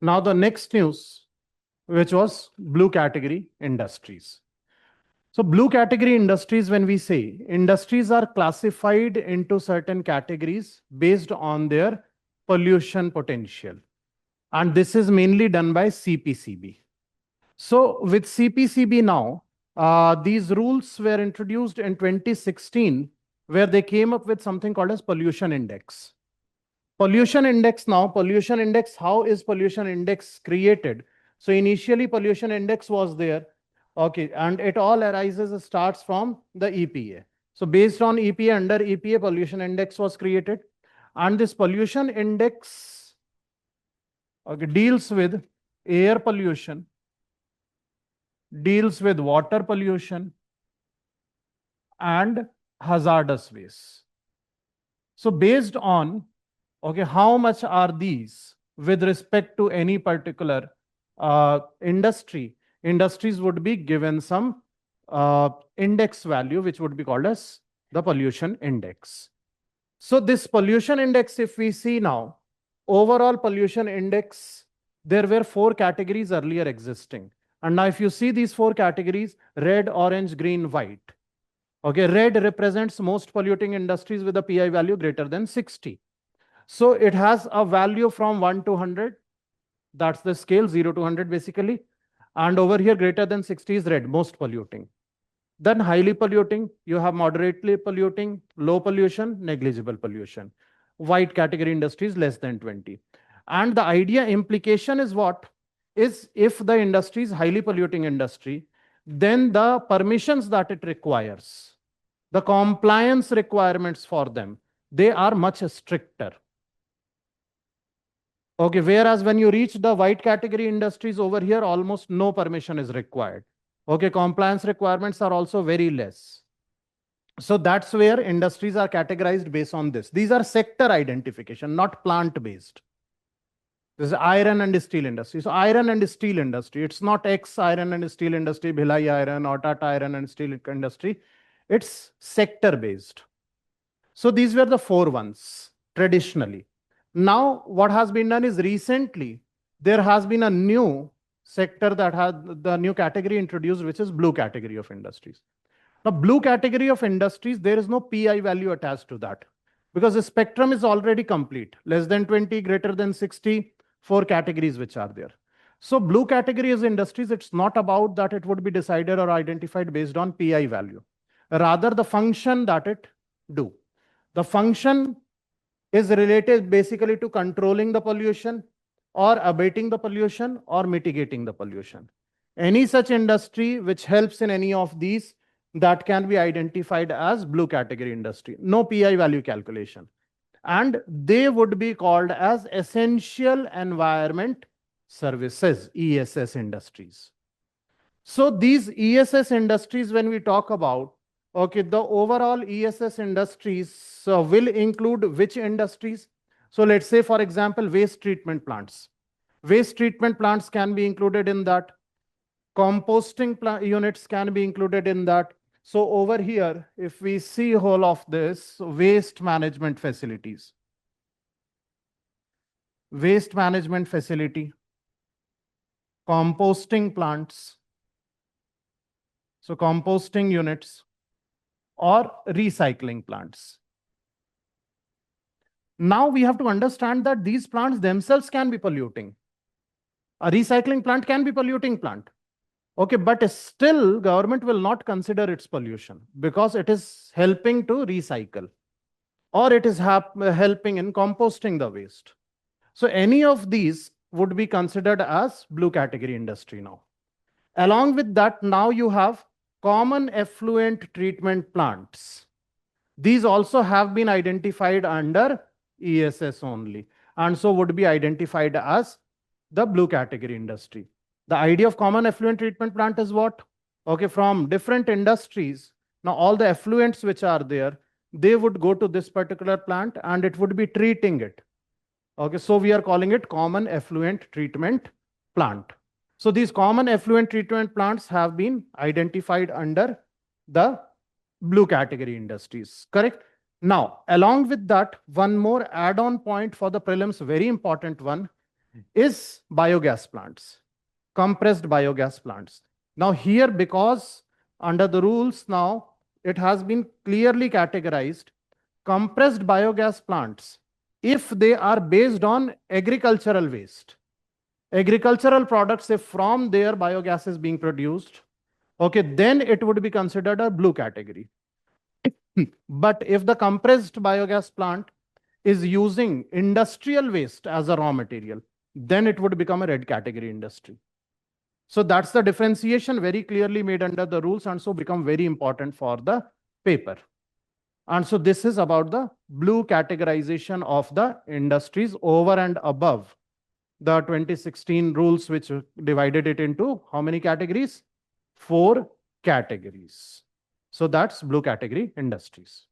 Now the next news, which was blue category industries. So blue category industries, when we say industries are classified into certain categories based on their pollution potential. And this is mainly done by CPCB. So with CPCB now, these rules were introduced in 2016, where they came up with something called as pollution index. Pollution index now, pollution index, how is pollution index created? So initially pollution index was there. Okay, and it all arises, starts from the EPA. So based on EPA, under EPA, pollution index was created. And this pollution index, okay, deals with air pollution, deals with water pollution, and hazardous waste. So based on, okay, how much are these with respect to any particular industries would be given some index value, which would be called as the pollution index. So this pollution index, if we see now, overall pollution index, there were 4 categories earlier existing. And now if you see these 4 categories, red, orange, green, white. Okay, red represents most polluting industries with a PI value greater than 60. So it has a value from 1 to 100. That's the scale, 0 to 100 basically. And over here, greater than 60 is red, most polluting. Then highly polluting, you have moderately polluting, low pollution, negligible pollution. White category industries less than 20. And the idea implication is what? Is if the industry is highly polluting industry, then the permissions that it requires, the compliance requirements for them, they are much stricter. Okay, whereas when you reach the white category industries over here, almost no permission is required. Okay, compliance requirements are also very less. So that's where industries are categorized based on this. These are sector identification, not plant-based. This is iron and steel industry. So iron and steel industry, it's not X iron and steel industry, Bhilai iron or Tata iron and steel industry. It's sector-based. So these were the 4 ones traditionally. Now, what has been done is recently, there has been a new sector that had the new category introduced, which is blue category of industries. Now, blue category of industries, there is no PI value attached to that because the spectrum is already complete. Less than 20, greater than 60, 4 categories which are there. So blue category is industries, it's not about that it would be decided or identified based on PI value. Rather, the function that it do. The function is related basically to controlling the pollution or abating the pollution or mitigating the pollution. Any such industry which helps in any of these, that can be identified as blue category industry. No PI value calculation. And they would be called as essential environment services, ESS industries. So these ESS industries, when we talk about, okay, the overall ESS industries will include which industries? So let's say, for example, waste treatment plants. Waste treatment plants can be included in that. Composting units can be included in that. So over here, if we see whole of this, waste management facilities. Waste management facility. Composting plants. So composting units or recycling plants. Now we have to understand that these plants themselves can be polluting. A recycling plant can be polluting plant. Okay, but still government will not consider its pollution because it is helping to recycle or it is helping in composting the waste. So any of these would be considered as blue category industry now. Along with that, now you have common effluent treatment plants. These also have been identified under ESS only, and so would be identified as the blue category industry. The idea of common effluent treatment plant is what? Okay, from different industries, now all the effluents which are there, they would go to this particular plant and it would be treating it. Okay, so we are calling it common effluent treatment plant. So these common effluent treatment plants have been identified under the blue category industries, correct? Now, along with that, one more add-on point for the prelims, very important one, is biogas plants, compressed biogas plants. Now here, because under the rules now, it has been clearly categorized, compressed biogas plants, if they are based on agricultural waste, agricultural products, if from there biogas is being produced, okay, then it would be considered a blue category. But if the compressed biogas plant is using industrial waste as a raw material, then it would become a red category industry. So that's the differentiation very clearly made under the rules, and so become very important for the paper. And so this is about the blue categorization of the industries over and above the 2016 rules, which divided it into how many categories? 4 categories. So that's blue category industries.